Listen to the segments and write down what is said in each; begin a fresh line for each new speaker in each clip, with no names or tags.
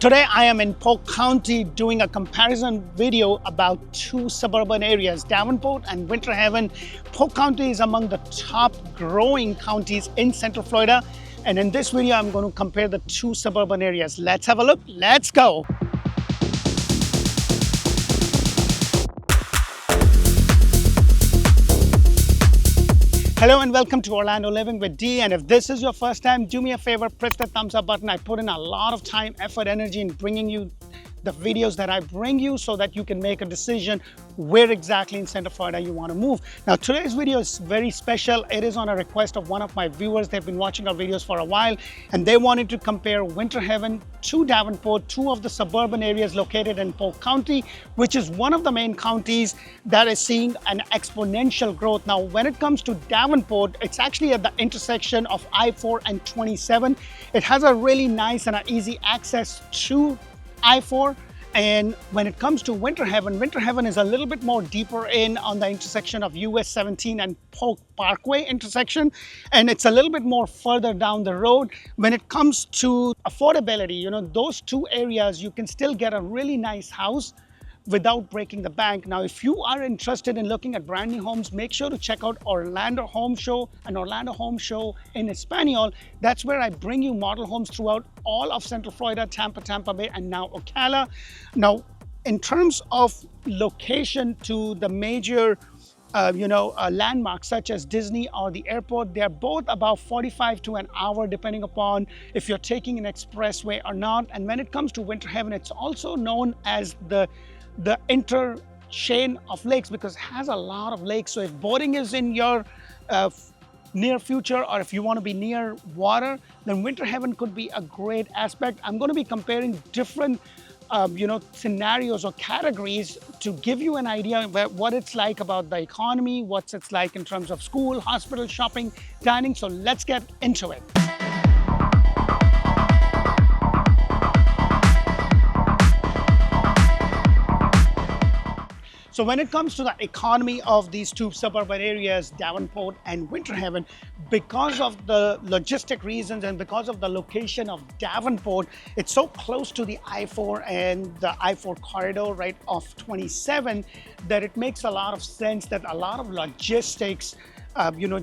Today I am in Polk County doing a comparison video about two suburban areas, Davenport and Winter Haven. Polk County is among the top growing counties in Central Florida. And in this video, I'm going to compare the two suburban areas. Let's have a look. Let's go. Hello and welcome to Orlando Living with D. And if this is your first time, do me a favor, press the thumbs up button. I put in a lot of time, effort, energy in bringing you the videos that I bring you so that you can make a decision where exactly in Central Florida you want to move. Now, today's video is very special. It is on a request of one of my viewers. They've been watching our videos for a while and they wanted to compare Winter Haven to Davenport, two of the suburban areas located in Polk County, which is one of the main counties that is seeing an exponential growth. Now, when it comes to Davenport, it's actually at the intersection of I-4 and 27. It has a really nice and an easy access to I-4. And when it comes to Winter Haven is a little bit more deeper in on the intersection of US 17 and Polk Parkway intersection. And it's a little bit more further down the road. When it comes to affordability, those two areas, you can still get a really nice house without breaking the bank. Now, if you are interested in looking at brand new homes, make sure to check out Orlando Home Show and Orlando Home Show in Espanol. That's where I bring you model homes throughout all of Central Florida, Tampa Bay, and now Ocala. Now, in terms of location to the major landmarks such as Disney or the airport, they're both about 45 to an hour depending upon if you're taking an expressway or not. And when it comes to Winter Haven, it's also known as the interchain of lakes because it has a lot of lakes. So if boating is in your near future, or if you want to be near water, then Winter Haven could be a great aspect. I'm going to be comparing different scenarios or categories to give you an idea of what it's like about the economy, what it's like in terms of school, hospital, shopping, dining. So let's get into it. So when it comes to the economy of these two suburban areas, Davenport and Winter Haven, because of the logistic reasons and because of the location of Davenport, it's so close to the I-4 and the I-4 corridor, right, of 27, that it makes a lot of sense that a lot of logistics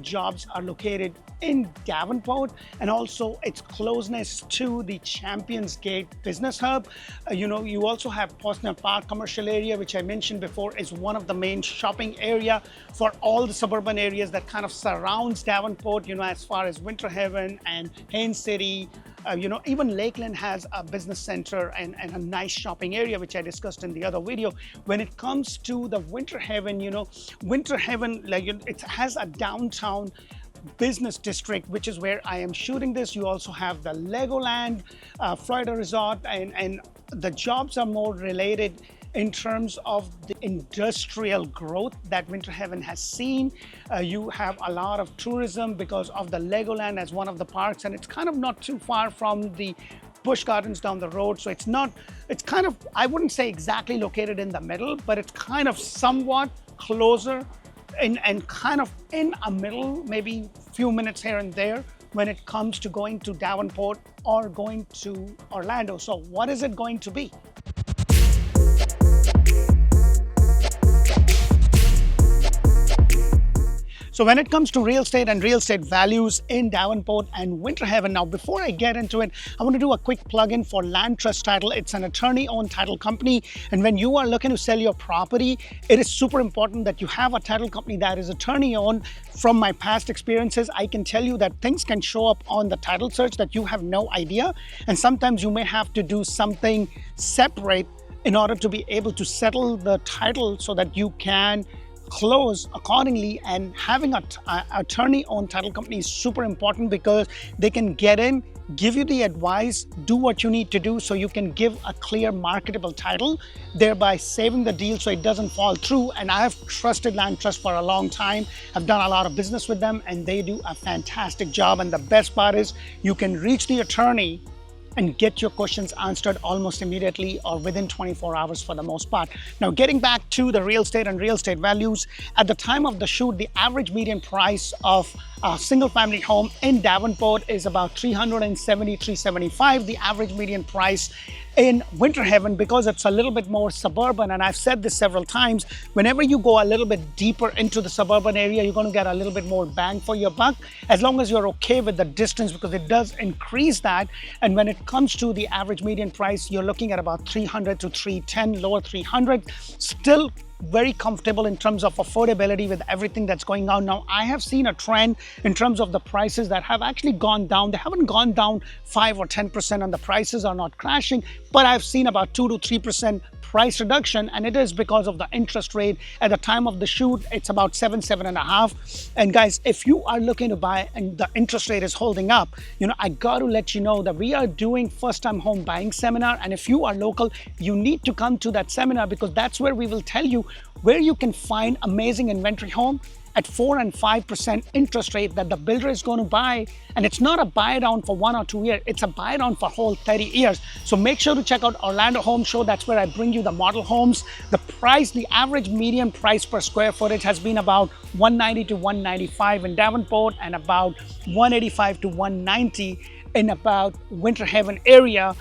jobs are located in Davenport, and also its closeness to the Champions Gate business hub. You also have Posner Park commercial area, which I mentioned before is one of the main shopping area for all the suburban areas that kind of surrounds Davenport, as far as Winter Haven and Haines City. Even Lakeland has a business center and a nice shopping area, which I discussed in the other video. When it comes to the Winter Haven, Winter Haven, it has a downtown business district, which is where I am shooting this. You also have the Legoland, Florida Resort, and the jobs are more related in terms of the industrial growth that Winter Haven has seen. You have a lot of tourism because of the Legoland as one of the parks, and it's kind of not too far from the Busch Gardens down the road. So it's kind of, I wouldn't say exactly located in the middle, but it's kind of somewhat closer and kind of in a middle, maybe a few minutes here and there when it comes to going to Davenport or going to Orlando. So what is it going to be? So when it comes to real estate and real estate values in Davenport and Winter Haven, now before I get into it, I want to do a quick plug-in for Land Trust Title. It's an attorney-owned title company, and when you are looking to sell your property, it is super important that you have a title company that is attorney-owned. From my past experiences, I can tell you that things can show up on the title search that you have no idea, and sometimes you may have to do something separate in order to be able to settle the title so that you can close accordingly. And having an attorney-owned title company is super important because they can get in, give you the advice, do what you need to do so you can give a clear marketable title, thereby saving the deal so it doesn't fall through. And I've trusted Land Trust for a long time. I've done a lot of business with them and they do a fantastic job. And the best part is you can reach the attorney and get your questions answered almost immediately or within 24 hours for the most part. Now, getting back to the real estate and real estate values, at the time of the shoot, the average median price of a single family home in Davenport is about $370,000, $375,000. The average median price in Winter Haven, because it's a little bit more suburban, and I've said this several times, whenever you go a little bit deeper into the suburban area, you're going to get a little bit more bang for your buck, as long as you're okay with the distance, because it does increase that. And when it comes to the average median price, you're looking at about 300 to 310, lower 300, still very comfortable in terms of affordability with everything that's going on. Now, I have seen a trend in terms of the prices that have actually gone down. They haven't gone down 5 or 10%, and the prices are not crashing, but I've seen about 2 to 3% price reduction, and it is because of the interest rate. At the time of the shoot, it's about 7.5. And guys, if you are looking to buy and the interest rate is holding up, I got to let you know that we are doing first-time home buying seminar, and if you are local, you need to come to that seminar, because that's where we will tell you where you can find amazing inventory home at 4 and 5% interest rate that the builder is going to buy. And it's not a buy down for 1 or 2 years, it's a buy down for whole 30 years. So make sure to check out Orlando Home Show. That's where I bring you the model homes. The average median price per square footage has been about 190 to 195 in Davenport, and about 185 to 190 in about Winter Haven area.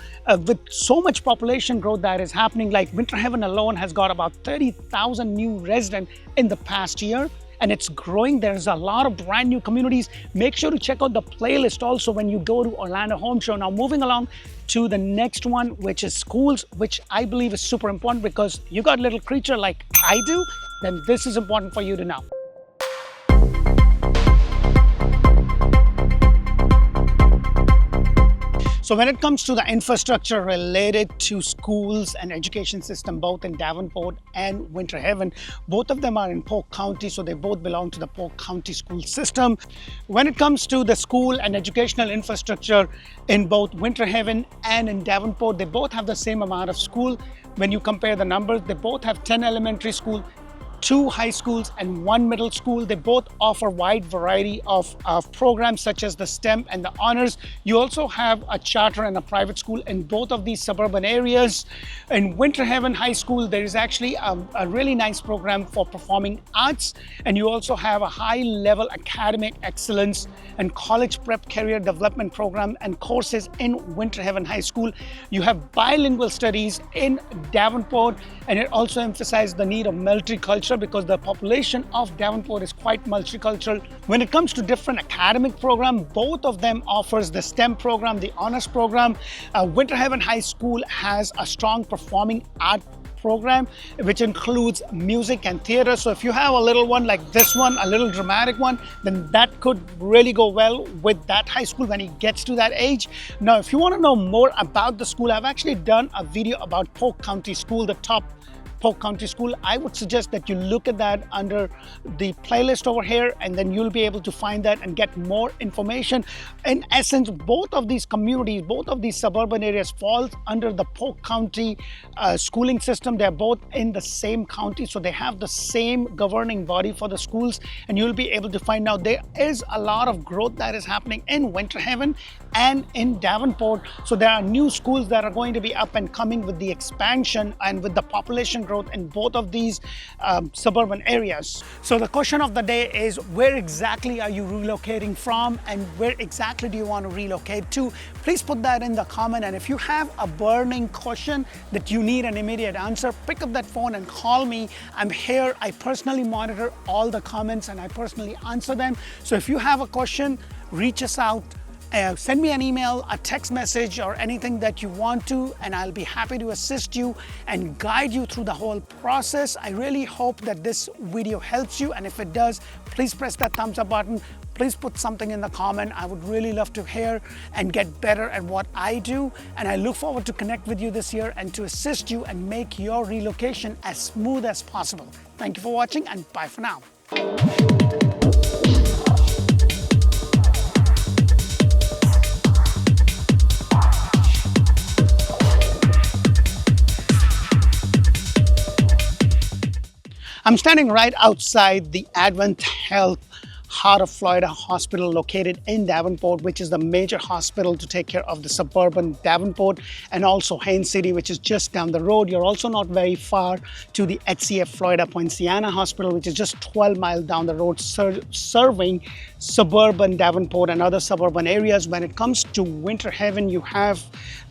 With so much population growth that is happening, like Winter Haven alone has got about 30,000 new residents in the past year, and it's growing. There's a lot of brand new communities. Make sure to check out the playlist also when you go to Orlando Home Show. Now, moving along to the next one, which is schools, which I believe is super important, because you got a little creature like I do, then this is important for you to know. So when it comes to the infrastructure related to schools and education system, both in Davenport and Winter Haven, both of them are in Polk County, so they both belong to the Polk County school system. When it comes to the school and educational infrastructure in both Winter Haven and in Davenport, they both have the same amount of school. When you compare the numbers, they both have 10 elementary schools, 2 high schools, and 1 middle school. They both offer wide variety of programs such as the STEM and the honors. You also have a charter and a private school in both of these suburban areas. In Winter Haven High School, there is actually a really nice program for performing arts, and you also have a high-level academic excellence and college prep career development program and courses in Winter Haven High School. You have bilingual studies in Davenport, and it also emphasizes the need of multicultural, because the population of Davenport is quite multicultural. When it comes to different academic program, both of them offers the STEM program, the honors program. Winter Haven High School has a strong performing art program, which includes music and theater. So if you have a little one like this one, a little dramatic one, then that could really go well with that high school when he gets to that age. Now, if you want to know more about the school, I've actually done a video about Polk County School, the top Polk County School. I would suggest that you look at that under the playlist over here, and then you'll be able to find that and get more information. In essence, both of these communities, both of these suburban areas falls under the Polk County schooling system. They're both in the same county, so they have the same governing body for the schools, and you'll be able to find out there is a lot of growth that is happening in Winter Haven and in Davenport. So there are new schools that are going to be up and coming with the expansion and with the population growth in both of these suburban areas. So the question of the day is, where exactly are you relocating from, and where exactly do you want to relocate to? Please put that in the comment, and if you have a burning question that you need an immediate answer, pick up that phone and call me. I'm here. I personally monitor all the comments and I personally answer them. So if you have a question, reach us out. Send me an email, a text message, or anything that you want to, and I'll be happy to assist you and guide you through the whole process. I really hope that this video helps you, and if it does, please press that thumbs up button. Please put something in the comment. I would really love to hear and get better at what I do, and I look forward to connect with you this year and to assist you and make your relocation as smooth as possible. Thank you for watching, and bye for now. I'm standing right outside the Advent Health Heart of Florida Hospital located in Davenport, which is the major hospital to take care of the suburban Davenport, and also Haines City, which is just down the road. You're also not very far to the HCF Florida Poinciana Hospital, which is just 12 miles down the road, serving suburban Davenport and other suburban areas. When it comes to Winter Haven, you have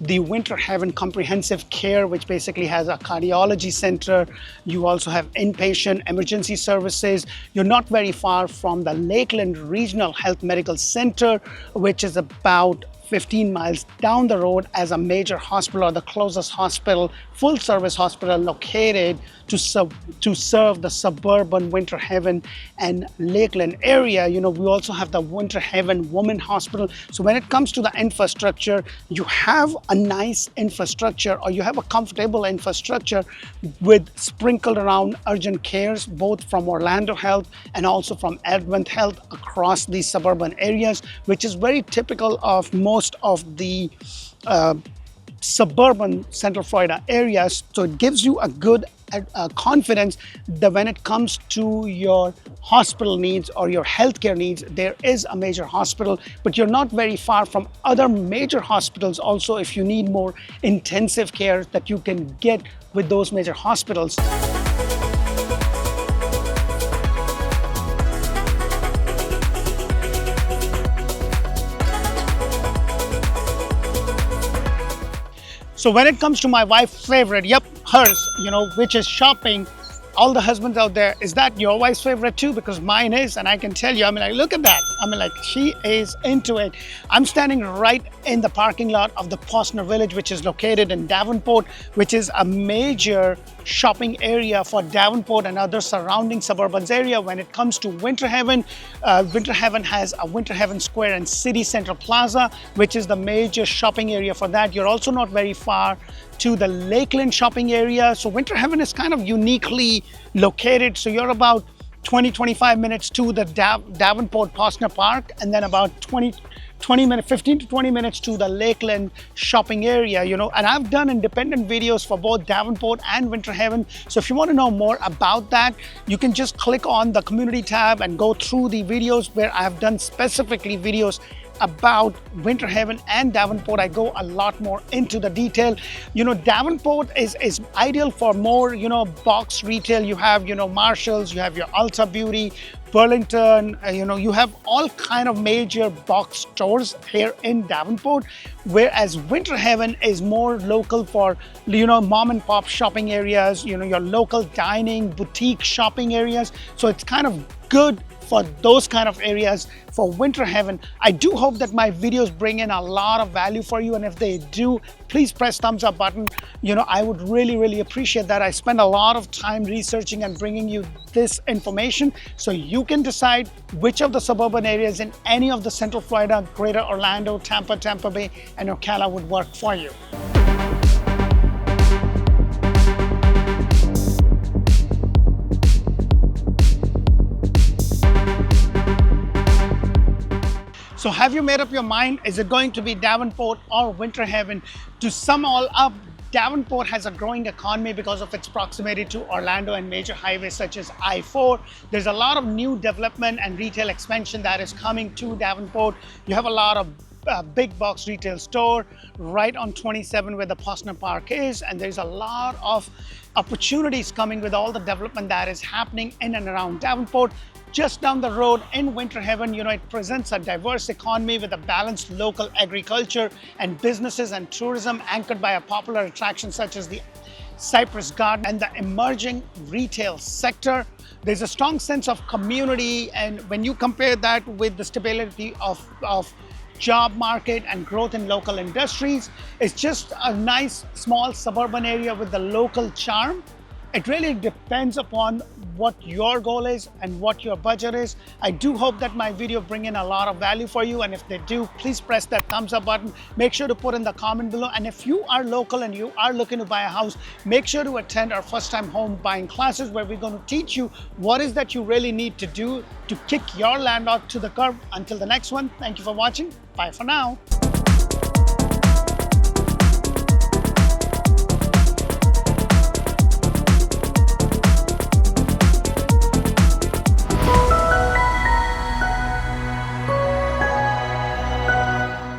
the Winter Haven Comprehensive Care, which basically has a cardiology center. You also have inpatient emergency services. You're not very far from the Lakeland Regional Health Medical Center, which is about 15 miles down the road as a major hospital, or the closest hospital, full service hospital located to serve the suburban Winter Haven and Lakeland area. You know, we also have the Winter Haven Women Hospital. So when it comes to the infrastructure, you have a nice infrastructure, or you have a comfortable infrastructure with sprinkled around urgent cares, both from Orlando Health and also from Advent Health across these suburban areas, which is very typical of most of the suburban Central Florida areas. So it gives you a good confidence that when it comes to your hospital needs or your healthcare needs, there is a major hospital, but you're not very far from other major hospitals also if you need more intensive care that you can get with those major hospitals. So when it comes to my wife's favorite, yep, hers, you know, which is shopping, all the husbands out there, is that your wife's favorite too? Because mine is, and I can tell you, I mean, like, look at that. I mean, like, she is into it. I'm standing right in the parking lot of the Posner Village, which is located in Davenport, which is a major shopping area for Davenport and other surrounding suburbans area. When it comes to Winter Haven, Winter Haven has a Winter Haven Square and City Center Plaza, which is the major shopping area for that. You're also not very far to the Lakeland shopping area. So Winter Haven is kind of uniquely located. So you're about 20-25 minutes to the Davenport Posner Park, and then about 15 to 20 minutes to the Lakeland shopping area, you know. And I've done independent videos for both Davenport and Winter Haven. So if you want to know more about that, you can just click on the community tab and go through the videos where I have done specifically videos about Winter Haven and Davenport. I go a lot more into the detail. You know, Davenport is ideal for more, you know, box retail. You have, you know, Marshalls, you have your Ulta Beauty, Burlington, you know, you have all kind of major box stores here in Davenport, whereas Winter Haven is more local for, you know, mom and pop shopping areas, you know, your local dining, boutique shopping areas. So it's kind of good for those kind of areas for Winter Haven. I do hope that my videos bring in a lot of value for you, and if they do, please press thumbs up button. You know, I would really appreciate that. I spend a lot of time researching and bringing you this information so you can decide which of the suburban areas in any of the Central Florida, Greater Orlando, Tampa Bay, and Ocala would work for you. So have you made up your mind? Is it going to be Davenport or Winter Haven? To sum all up, Davenport has a growing economy because of its proximity to Orlando and major highways such as I-4. There's a lot of new development and retail expansion that is coming to Davenport. You have a lot of big box retail store right on 27 where the Posner Park is, and there's a lot of opportunities coming with all the development that is happening in and around Davenport. Just down the road in Winter Haven, you know, it presents a diverse economy with a balanced local agriculture and businesses and tourism anchored by a popular attraction such as the Cypress Garden and the emerging retail sector. There's a strong sense of community, and when you compare that with the stability of job market and growth in local industries, it's just a nice small suburban area with the local charm. It really depends upon what your goal is and what your budget is. I do hope that my video bring in a lot of value for you, and if they do, please press that thumbs up button. Make sure to put in the comment below, and if you are local and you are looking to buy a house, make sure to attend our first time home buying classes where we're going to teach you what is that you really need to do to kick your landlord to the curb. Until the next one, thank you for watching. Bye for now.